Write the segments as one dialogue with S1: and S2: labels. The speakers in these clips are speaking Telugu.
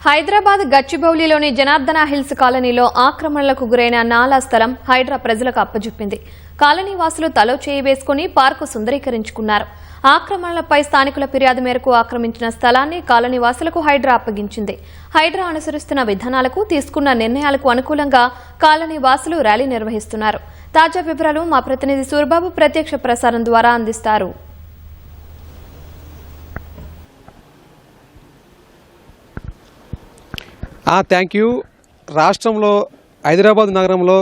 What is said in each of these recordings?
S1: హైదరాబాద్ గచ్చిబౌలిలోని జనార్దన హిల్స్ కాలనీలో ఆక్రమణలకు గురైన నాలా స్థలం హైడ్రా ప్రజలకు అప్పజెప్పింది. కాలనీ వాసులు తలో చేయి వేసుకుని పార్కు సుందరీకరించుకున్నారు. ఆక్రమణలపై స్థానికుల ఫిర్యాదు మేరకు ఆక్రమించిన స్థలాన్ని కాలనీ వాసులకు హైడ్రా అప్పగించింది. హైడ్రా అనుసరిస్తున్న విధానాలకు, తీసుకున్న నిర్ణయాలకు అనుకూలంగా కాలనీ వాసులు ర్యాలీ నిర్వహిస్తున్నారు. తాజా వివరాలు మా ప్రతినిధి సూర్బాబు ప్రత్యక్ష ప్రసారం ద్వారా అందిస్తారు.
S2: Thank you. రాష్ట్రంలో హైదరాబాద్ నగరంలో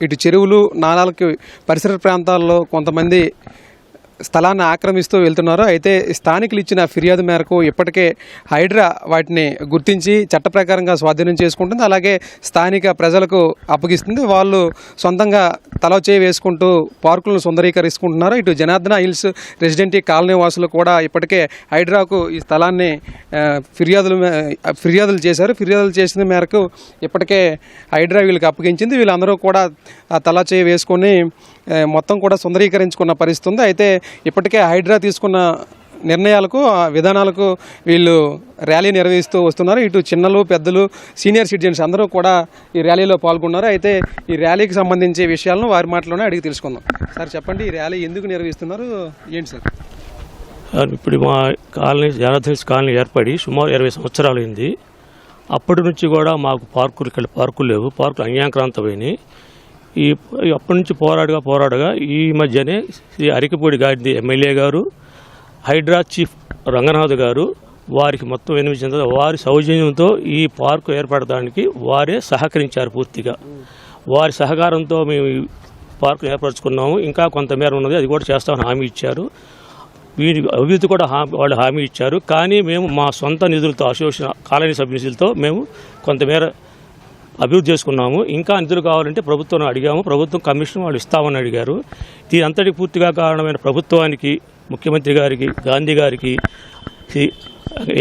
S2: ఇటు చెరువులు, నాలాలకి పరిసర ప్రాంతాల్లో కొంతమంది స్థలాన్ని ఆక్రమిస్తూ వెళ్తున్నారు. అయితే స్థానికులు ఇచ్చిన ఫిర్యాదు మేరకు ఇప్పటికే హైడ్రా వాటిని గుర్తించి చట్ట ప్రకారంగా స్వాధీనం చేసుకుంటుంది. అలాగే స్థానిక ప్రజలకు అప్పగిస్తుంది. వాళ్ళు సొంతంగా తల చేయి వేసుకుంటూ పార్కులను సుందరీకరించుకుంటున్నారు. ఇటు జనార్దన హిల్స్ రెసిడెంటీ కాలనీ వాసులు కూడా ఇప్పటికే హైడ్రాకు ఈ స్థలాన్ని ఫిర్యాదులు చేశారు. ఫిర్యాదులు చేసిన మేరకు ఇప్పటికే హైడ్రా వీళ్ళకి అప్పగించింది. వీళ్ళందరూ కూడా తల చేయి వేసుకొని మొత్తం కూడా సుందరీకరించుకున్న పరిస్థితి ఉంది. అయితే ఇప్పటికే హైడ్రా తీసుకున్న నిర్ణయాలకు, విధానాలకు వీళ్ళు ర్యాలీ నిర్వహిస్తూ వస్తున్నారు. ఇటు చిన్నలు, పెద్దలు, సీనియర్ సిటిజన్స్ అందరూ కూడా ఈ ర్యాలీలో పాల్గొన్నారు. అయితే ఈ ర్యాలీకి సంబంధించి విషయాలను వారి మాటలోనే అడిగి తెలుసుకుందాం. సార్ చెప్పండి, ఈ ర్యాలీ ఎందుకు నిర్వహిస్తున్నారు, ఏంటి సార్?
S3: ఇప్పుడు మా కాలనీ జనార్దన హిల్స్ కాలనీ ఏర్పడి సుమారు 20 సంవత్సరాలు అయింది. అప్పటి నుంచి కూడా మాకు ఇక్కడ పార్కులు లేవు, పార్కులు అన్యాక్రాంతమైనవి. అప్పటి నుంచి పోరాడగా ఈ మధ్యనే శ్రీ అరికపూడి గాంధీ ఎమ్మెల్యే గారు, హైడ్రా చీఫ్ రంగనాథ్ గారు వారికి మొత్తం వినిపించిన వారి సౌజన్యంతో ఈ పార్కు ఏర్పడడానికి వారే సహకరించారు. పూర్తిగా వారి సహకారంతో మేము ఈ పార్కు ఏర్పరచుకున్నాము. ఇంకా కొంతమేర ఉన్నది, అది కూడా చేస్తామని హామీ ఇచ్చారు. వీరి అభివృద్ధి కూడా వాళ్ళు హామీ ఇచ్చారు. కానీ మేము మా సొంత నిధులతో, అసోసియేషన్ కాలనీ సభ్య నిధులతో మేము కొంతమేర అభివృద్ధి చేసుకున్నాము. ఇంకా నిధులు కావాలంటే ప్రభుత్వం అడిగాము. ప్రభుత్వం కమిషన్ వాళ్ళు ఇస్తామని అడిగారు. దీని అంతటి పూర్తిగా కారణమైన ప్రభుత్వానికి, ముఖ్యమంత్రి గారికి, గాంధీ గారికి,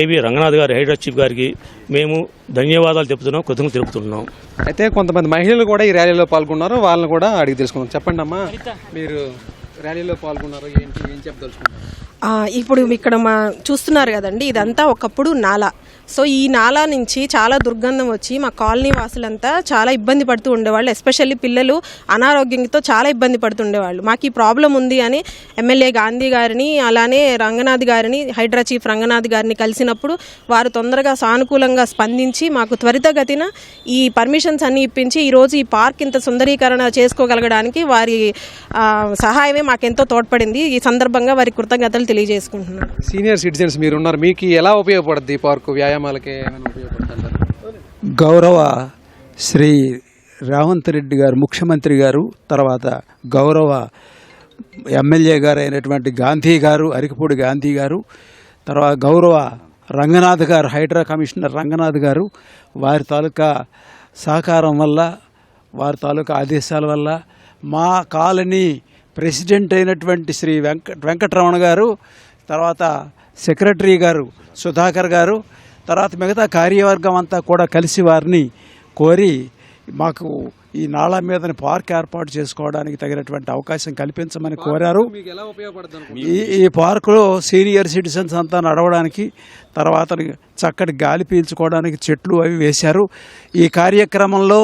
S3: ఏవి రంగనాథ్ గారి, హైడ్రా చీఫ్ గారికి మేము ధన్యవాదాలు చెప్తున్నాం, కృతజ్ఞతలు తెలుపుతున్నాం.
S2: అయితే కొంతమంది మహిళలు కూడా ఈ ర్యాలీలో పాల్గొన్నారు. వాళ్ళని కూడా అడిగి తెలుసుకున్నాం. చెప్పండి అమ్మా, మీరు ర్యాలీలో పాల్గొన్నారు, ఏం చెప్పదలుచుకున్నారు?
S4: ఇప్పుడు ఇక్కడ చూస్తున్నారు కదండి, ఇదంతా ఒకప్పుడు నాలా. సో ఈ నాలా నుంచి చాలా దుర్గంధం వచ్చి మా కాలనీ వాసులంతా చాలా ఇబ్బంది పడుతూ ఉండేవాళ్ళు. ఎస్పెషల్లీ పిల్లలు అనారోగ్యంతో చాలా ఇబ్బంది పడుతుండేవాళ్ళు. మాకు ఈ ప్రాబ్లం ఉంది అని ఎమ్మెల్యే గాంధీ గారిని, అలానే రంగనాథ్ గారిని, హైడ్రా చీఫ్ రంగనాథ్ గారిని కలిసినప్పుడు వారు తొందరగా సానుకూలంగా స్పందించి మాకు త్వరితగతిన ఈ పర్మిషన్స్ అన్ని ఇప్పించి ఈరోజు ఈ పార్క్ ఇంత సుందరీకరణ చేసుకోగలగడానికి వారి సహాయమే మాకెంతో తోడ్పడింది. ఈ సందర్భంగా వారి కృతజ్ఞతలు తెలియజేసుకుంటున్నాను.
S2: సీనియర్ సిటిజన్స్ మీరున్నారు, మీకు ఎలా ఉపయోగపడుతుంది ఈ పార్కు? వ్యాయామాలకి ఏమైనా ఉపయోగపడుతుంది?
S5: గౌరవ శ్రీ రేవంత్ రెడ్డి గారు ముఖ్యమంత్రి గారు, తర్వాత గౌరవ ఎమ్మెల్యే గారు అయినటువంటి గాంధీ గారు, అరికపూడి గాంధీ గారు, తర్వాత గౌరవ రంగనాథ్ గారు, హైడ్రా కమిషనర్ రంగనాథ్ గారు, వారి తాలూకా సహకారం వల్ల, వారి తాలూకా ఆదేశాల వల్ల మా కాలనీ ప్రెసిడెంట్ అయినటువంటి శ్రీ వెంకటరమణ గారు, తర్వాత సెక్రటరీ గారు సుధాకర్ గారు, తర్వాత మిగతా కార్యవర్గం అంతా కూడా కలిసి వారిని కోరి మాకు ఈ నాళా మీద పార్క్ ఏర్పాటు చేసుకోవడానికి తగినటువంటి అవకాశం కల్పించమని కోరారు. ఈ పార్కులో సీనియర్ సిటిజన్స్ అంతా నడవడానికి, తర్వాత చక్కటి గాలి పీల్చుకోవడానికి చెట్లు అవి వేశారు. ఈ కార్యక్రమంలో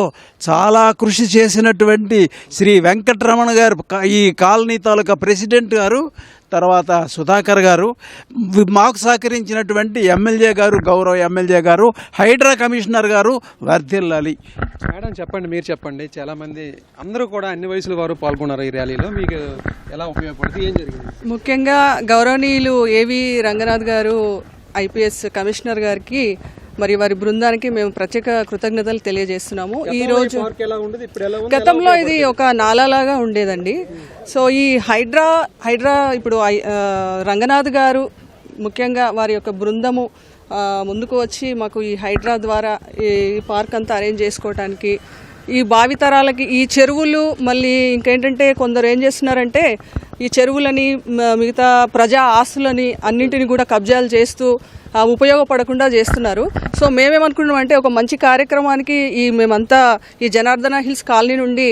S5: చాలా కృషి చేసినటువంటి శ్రీ వెంకటరమణ గారు, ఈ కాలనీ తాలూకా ప్రెసిడెంట్ గారు, తర్వాత సుధాకర్ గారు, మాకు సహకరించినటువంటి ఎమ్మెల్యే గారు, గౌరవ ఎమ్మెల్యే గారు, హైడ్రా కమిషనర్ గారు వర్ధిల్లాలి.
S2: మేడం చెప్పండి, మీరు చెప్పండి. చాలామంది అందరూ కూడా అన్ని వయసుల వారు పాల్గొన్నారు ఈ ర్యాలీలో, మీకు ఎలా ఉపయోగపడుతుంది, ఏం జరిగింది?
S6: ముఖ్యంగా గౌరవనీయులు ఏవి రంగనాథ్ గారు ఐపీఎస్ కమిషనర్ గారికి మరి వారి బృందానికి మేము ప్రత్యేక కృతజ్ఞతలు తెలియజేస్తున్నాము. ఈ రోజు గతంలో ఇది ఒక నాలాలాగా ఉండేదండి. సో ఈ హైడ్రా ఇప్పుడు రంగనాథ్ గారు ముఖ్యంగా వారి యొక్క బృందము ముందుకు వచ్చి మాకు ఈ హైడ్రా ద్వారా ఈ పార్క్ అంతా అరేంజ్ చేసుకోవడానికి, ఈ భావితరాలకి ఈ చెరువులు, మళ్ళీ ఇంకేంటంటే కొందరు ఏం చేస్తున్నారంటే ఈ చెరువులని, మిగతా ప్రజా ఆస్తులని అన్నింటినీ కూడా కబ్జాలు చేస్తూ ఉపయోగపడకుండా చేస్తున్నారు. సో మేమేమనుకుంటున్నామంటే ఒక మంచి కార్యక్రమానికి మేమంతా ఈ జనార్దన హిల్స్ కాలనీ నుండి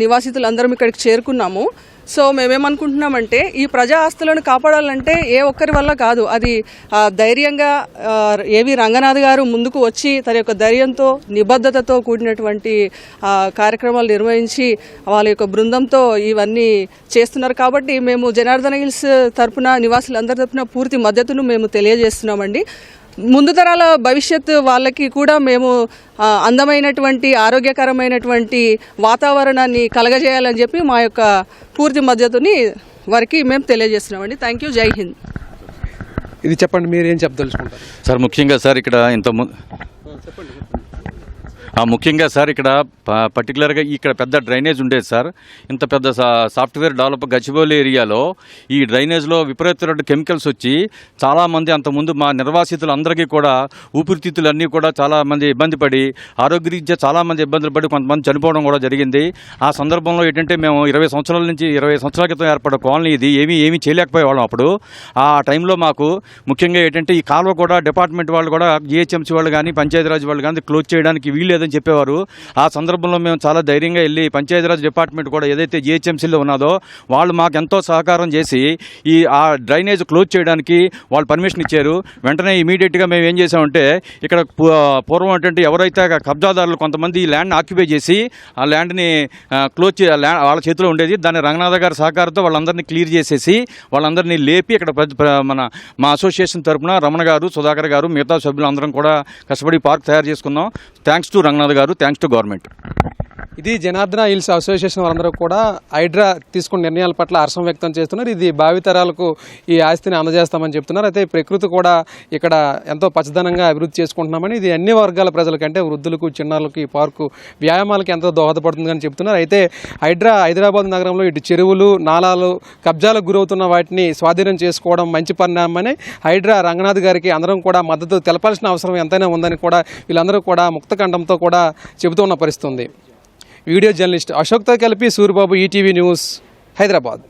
S6: నివాసితులందరం ఇక్కడికి చేరుకున్నాము. సో మేమేమనుకుంటున్నామంటే ఈ ప్రజా ఆస్తులను కాపాడాలంటే ఏ ఒక్కరి వల్ల కాదు, అది ధైర్యంగా ఏవి రంగనాథ్ గారు ముందుకు వచ్చి తన యొక్క ధైర్యంతో నిబద్ధతతో కూడినటువంటి కార్యక్రమాలు నిర్వహించి వాళ్ళ యొక్క బృందంతో ఇవన్నీ చేస్తున్నారు. కాబట్టి మేము జనార్దన హిల్స్ తరపున నివాసులందరి తరపున పూర్తి మద్దతును మేము తెలియజేస్తున్నామండి. ముందు తరాల భవిష్యత్తు వాళ్ళకి కూడా మేము అందమైనటువంటి ఆరోగ్యకరమైనటువంటి వాతావరణాన్ని కలగజేయాలని చెప్పి మా యొక్క పూర్తి మద్దతుని వారికి మేము తెలియజేస్తున్నామండి. Thank you. జై హింద్.
S2: ఇది చెప్పండి, మీరు ఏం చెప్పదలుచుకుంటారు
S7: సార్? ముఖ్యంగా సార్ ఇక్కడ ముఖ్యంగా సార్ ఇక్కడ పర్టికులర్గా ఇక్కడ పెద్ద డ్రైనేజ్ ఉండేది సార్. ఇంత పెద్ద సాఫ్ట్వేర్ డెవలప్ గచ్చిబౌలి ఏరియాలో ఈ డ్రైనేజ్లో విపరీతమైన కెమికల్స్ వచ్చి చాలామంది అంతకుముందు మా నిర్వాసితులందరికీ కూడా ఊపిరితిత్తులన్నీ కూడా చాలామంది ఇబ్బంది పడి ఆరోగ్యరీత్యా చాలామంది ఇబ్బందులు పడి కొంతమంది చనిపోవడం కూడా జరిగింది. ఆ సందర్భంలో ఏంటంటే మేము 20 సంవత్సరాల క్రితం ఏర్పడ్డ కాలనీ ఇది. ఏమీ చేయలేకపోయేవాళ్ళం అప్పుడు. ఆ టైంలో మాకు ముఖ్యంగా ఏంటంటే ఈ కాలువ కూడా డిపార్ట్మెంట్ వాళ్ళు కూడా జిహెచ్ఎంసీ వాళ్ళు కానీ పంచాయతీరాజ్ వాళ్ళు కానీ క్లోజ్ చేయడానికి వీల్లేదని చెప్పేవారు. ఆ సందర్భంలో మేము చాలా ధైర్యంగా వెళ్ళి పంచాయతీరాజ్ డిపార్ట్మెంట్ కూడా ఏదైతే జిహెచ్ఎంసీలో ఉన్నదో వాళ్ళు మాకు ఎంతో సహకారం చేసి ఆ డ్రైనేజ్ క్లోజ్ చేయడానికి వాళ్ళు పర్మిషన్ ఇచ్చారు. వెంటనే ఇమీడియట్గా మేము ఏం చేసామంటే ఇక్కడ పూర్వం ఏంటంటే ఎవరైతే కబ్జాదారులు కొంతమంది ఈ ల్యాండ్ని ఆక్యుపై చేసి ఆ ల్యాండ్ని క్లోజ్ వాళ్ళ చేతిలో ఉండేది. దాన్ని రంగనాథ గారి సహకారంతో వాళ్ళందరినీ క్లియర్ చేసేసి వాళ్ళందరినీ లేపి ఇక్కడ మా అసోసియేషన్ తరఫున రమణ గారు, సుధాకర్ గారు, మిగతా సభ్యులు అందరం కూడా కష్టపడి పార్క్ తయారు చేసుకున్నాం. థ్యాంక్స్ టు రంగనాథ్ గారు, థ్యాంక్స్ టు గవర్నమెంట్.
S2: ఇది జనార్దన హిల్స్ అసోసియేషన్ వాళ్ళందరూ కూడా హైడ్రా తీసుకున్న నిర్ణయాల పట్ల హర్షం వ్యక్తం చేస్తున్నారు. ఇది భావితరాలకు ఈ ఆస్తిని అందజేస్తామని చెప్తున్నారు. అయితే ప్రకృతి కూడా ఇక్కడ ఎంతో పచ్చదనంగా అభివృద్ధి చేసుకుంటున్నామని, ఇది అన్ని వర్గాల ప్రజలకంటే వృద్ధులకు, చిన్నారులకు ఈ పార్కు వ్యాయామాలకు ఎంతో దోహదపడుతుందని చెప్తున్నారు. అయితే హైడ్రా హైదరాబాద్ నగరంలో ఇటు చెరువులు, నాలాలు కబ్జాలకు గురవుతున్న వాటిని స్వాధీనం చేసుకోవడం మంచి పరిణామని హైడ్రా రంగనాథ్ గారికి అందరం కూడా మద్దతు తెలపాల్సిన అవసరం ఎంతైనా ఉందని కూడా వీళ్ళందరూ కూడా ముక్తకంఠంతో కూడా చెబుతున్న పరిస్థితి ఉంది. వీడియో జర్నలిస్ట్ అశోక్తో కలిపి సూరిబాబు, ఈటీవీ న్యూస్, హైదరాబాద్.